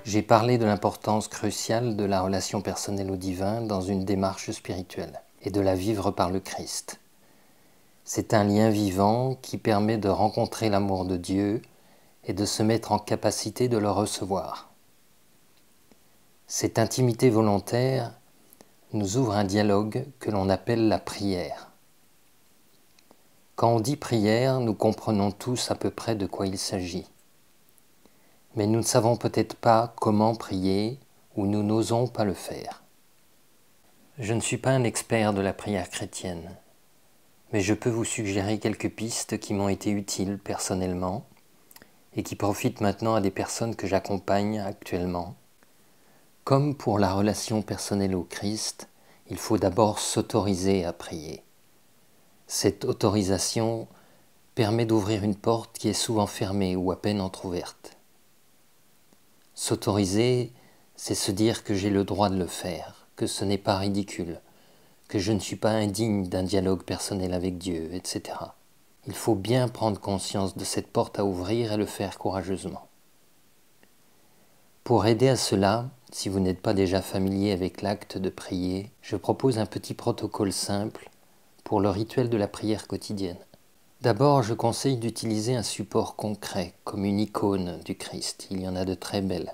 J'ai parlé de l'importance cruciale de la relation personnelle au divin dans une démarche spirituelle et de la vivre par le Christ. C'est un lien vivant qui permet de rencontrer l'amour de Dieu et de se mettre en capacité de le recevoir. Cette intimité volontaire nous ouvre un dialogue que l'on appelle la prière. Quand on dit prière, nous comprenons tous à peu près de quoi il s'agit. Mais nous ne savons peut-être pas comment prier ou nous n'osons pas le faire. Je ne suis pas un expert de la prière chrétienne, mais je peux vous suggérer quelques pistes qui m'ont été utiles personnellement et qui profitent maintenant à des personnes que j'accompagne actuellement. Comme pour la relation personnelle au Christ, il faut d'abord s'autoriser à prier. Cette autorisation permet d'ouvrir une porte qui est souvent fermée ou à peine entr'ouverte. S'autoriser, c'est se dire que j'ai le droit de le faire, que ce n'est pas ridicule, que je ne suis pas indigne d'un dialogue personnel avec Dieu, etc. Il faut bien prendre conscience de cette porte à ouvrir et le faire courageusement. Pour aider à cela, si vous n'êtes pas déjà familier avec l'acte de prier, je propose un petit protocole simple pour le rituel de la prière quotidienne. D'abord, je conseille d'utiliser un support concret, comme une icône du Christ. Il y en a de très belles.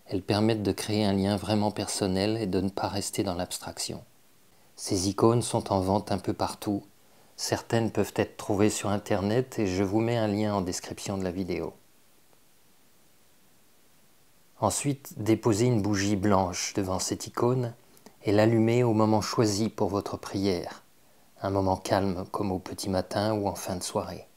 Elles permettent de créer un lien vraiment personnel et de ne pas rester dans l'abstraction. Ces icônes sont en vente un peu partout. Certaines peuvent être trouvées sur Internet et je vous mets un lien en description de la vidéo. Ensuite, déposez une bougie blanche devant cette icône et l'allumez au moment choisi pour votre prière, un moment calme comme au petit matin ou en fin de soirée.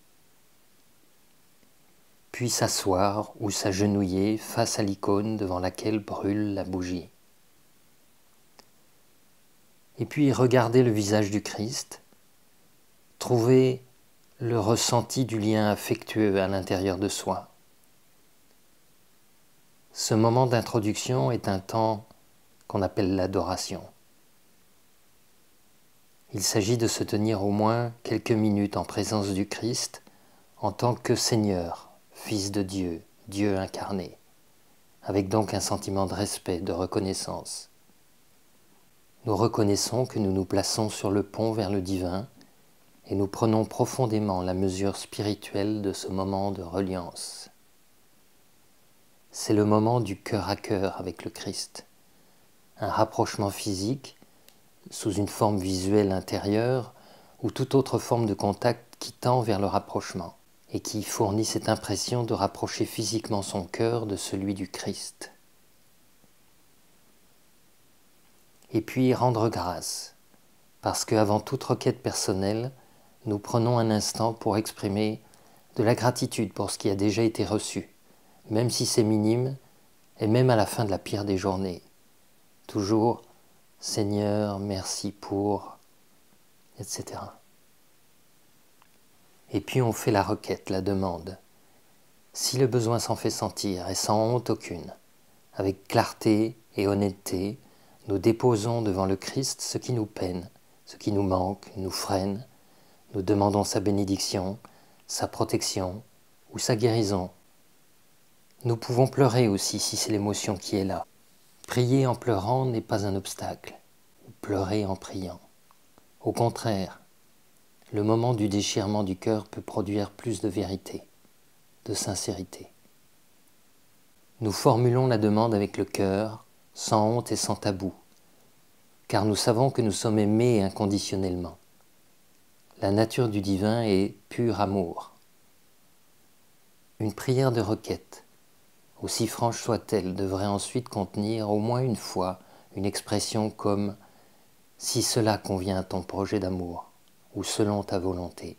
Puis s'asseoir ou s'agenouiller face à l'icône devant laquelle brûle la bougie. Et puis regardez le visage du Christ, trouvez le ressenti du lien affectueux à l'intérieur de soi. Ce moment d'introduction est un temps qu'on appelle l'adoration. Il s'agit de se tenir au moins quelques minutes en présence du Christ en tant que Seigneur, Fils de Dieu, Dieu incarné, avec donc un sentiment de respect, de reconnaissance. Nous reconnaissons que nous nous plaçons sur le pont vers le divin et nous prenons profondément la mesure spirituelle de ce moment de reliance. C'est le moment du cœur à cœur avec le Christ, un rapprochement physique sous une forme visuelle intérieure ou toute autre forme de contact qui tend vers le rapprochement et qui fournit cette impression de rapprocher physiquement son cœur de celui du Christ. Et puis rendre grâce, parce qu'avant toute requête personnelle, nous prenons un instant pour exprimer de la gratitude pour ce qui a déjà été reçu, même si c'est minime, et même à la fin de la pire des journées. Toujours « Seigneur, merci pour… » etc. Et puis on fait la requête, la demande. Si le besoin s'en fait sentir, et sans honte aucune, avec clarté et honnêteté, nous déposons devant le Christ ce qui nous peine, ce qui nous manque, nous freine. Nous demandons sa bénédiction, sa protection ou sa guérison. Nous pouvons pleurer aussi si c'est l'émotion qui est là. Prier en pleurant n'est pas un obstacle, ou pleurer en priant. Au contraire, le moment du déchirement du cœur peut produire plus de vérité, de sincérité. Nous formulons la demande avec le cœur, sans honte et sans tabou, car nous savons que nous sommes aimés inconditionnellement. La nature du divin est pur amour. Une prière de requête, aussi franche soit-elle, devrait ensuite contenir au moins une fois une expression comme « si cela convient à ton projet d'amour » ou « selon ta volonté ».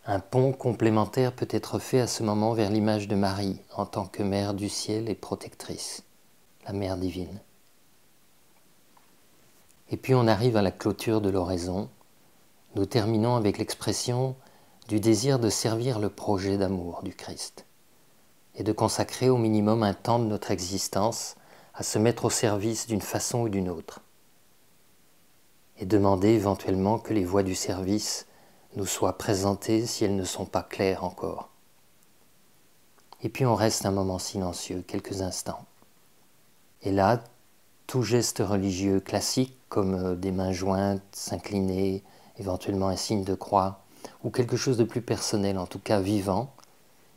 Un pont complémentaire peut être fait à ce moment vers l'image de Marie en tant que mère du ciel et protectrice, la mère divine. Et puis on arrive à la clôture de l'oraison. Nous terminons avec l'expression du désir de servir le projet d'amour du Christ et de consacrer au minimum un temps de notre existence à se mettre au service d'une façon ou d'une autre et demander éventuellement que les voies du service nous soient présentées si elles ne sont pas claires encore. Et puis on reste un moment silencieux, quelques instants. Et là, tout geste religieux classique, comme des mains jointes, s'incliner, éventuellement un signe de croix, ou quelque chose de plus personnel, en tout cas vivant,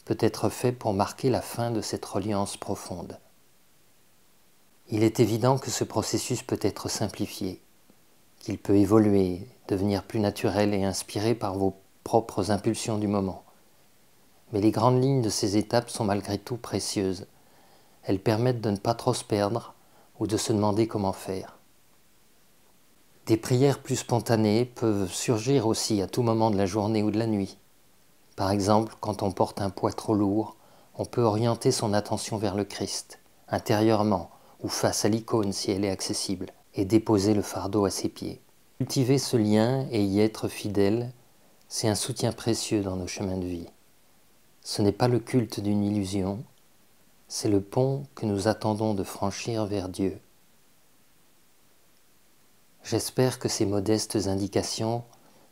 peut être fait pour marquer la fin de cette reliance profonde. Il est évident que ce processus peut être simplifié, qu'il peut évoluer, devenir plus naturel et inspiré par vos propres impulsions du moment. Mais les grandes lignes de ces étapes sont malgré tout précieuses. Elles permettent de ne pas trop se perdre ou de se demander comment faire. Des prières plus spontanées peuvent surgir aussi à tout moment de la journée ou de la nuit. Par exemple, quand on porte un poids trop lourd, on peut orienter son attention vers le Christ, intérieurement ou face à l'icône si elle est accessible, et déposer le fardeau à ses pieds. Cultiver ce lien et y être fidèle, c'est un soutien précieux dans nos chemins de vie. Ce n'est pas le culte d'une illusion, c'est le pont que nous attendons de franchir vers Dieu. J'espère que ces modestes indications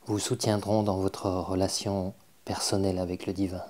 vous soutiendront dans votre relation personnelle avec le divin.